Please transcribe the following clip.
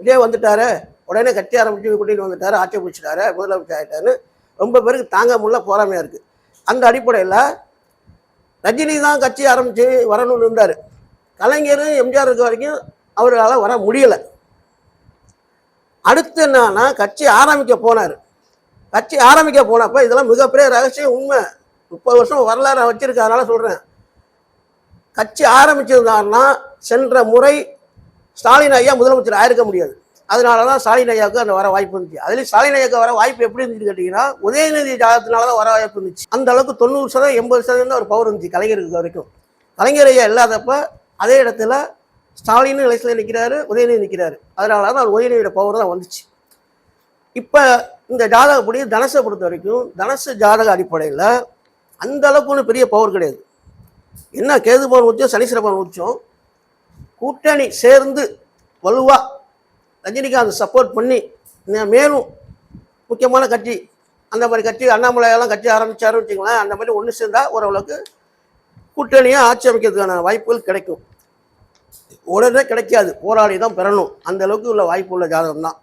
இதே வந்துட்டாரு, உடனே கட்சி ஆரம்பிச்சு கூட்டிகிட்டு வந்துட்டாரு, ஆட்சி பிடிச்சிட்டாரு, முதலமைச்சர் ஆகிட்டாருன்னு ரொம்ப பேருக்கு தாங்க முடியல, போராமையாக இருக்குது. அந்த அடிப்படையில் ரஜினி தான் கட்சி ஆரம்பித்து வரணும்னு இருந்தார். கலைஞர் எம்ஜிஆர் இருக்க வரைக்கும் அவர்களால் வர முடியலை. அடுத்து என்னன்னா கட்சி ஆரம்பிக்க போனார். கட்சி ஆரம்பிக்க போனப்போ இதெல்லாம் மிகப்பெரிய ரகசியம், உண்மை. 30 வருஷம் வரலாறு வச்சிருக்கறதுனால சொல்கிறேன். கட்சி ஆரம்பிச்சிருந்தாருன்னா சென்ற முறை ஸ்டாலின் ஐயா முதலமைச்சர் ஆயிருக்க முடியாது. அதனால தான் ஸ்டாலின் ஐயாவுக்கு அந்த வர வாய்ப்பு இருந்துச்சு. அதுலேயும் ஸ்டாலின் ஐயாவுக்கு வர வாய்ப்பு எப்படி இருந்துச்சு கேட்டிங்கன்னா, உதயநிதி ஜாதகத்தினால தான் வர வாய்ப்பு இருந்துச்சு. அந்த அளவுக்கு 90% 80% ஒரு பவர் இருந்துச்சு கலைஞருக்கு வரைக்கும். கலைஞர் ஐயா இல்லாதப்ப அதே இடத்துல ஸ்டாலின் எலெக்ஷனில் நிற்கிறாரு, உதயநிதி நிற்கிறாரு. அதனால தான் அவர் உதயநிதியோட பவர் தான் வந்துச்சு. இப்போ இந்த ஜாதகப்படி தனுசை பொறுத்த வரைக்கும் தனுசு ஜாதக அடிப்படையில் அந்த அளவுக்கு ஒன்றும் பெரிய பவர் கிடையாது. என்ன கேது பவன் உச்சம், சனீஸ்வர பவன் உச்சம், கூட்டணி சேர்ந்து வலுவாக ரஜினிகாந்த் சப்போர்ட் பண்ணி மேலும் முக்கியமான கட்சி அந்த மாதிரி கட்சி அண்ணாமலையெல்லாம் கட்சி ஆரம்பித்தாருன்னு வச்சுக்கலாம். அந்த மாதிரி ஒன்று சேர்ந்தால் ஓரளவுக்கு கூட்டணியாக ஆட்சி அமைக்கிறதுக்கான வாய்ப்புகள் கிடைக்கும். உடனே கிடைக்காது, போராடி தான் பெறணும். அந்த அளவுக்கு உள்ள வாய்ப்பு உள்ள ஜாதகம் தான்.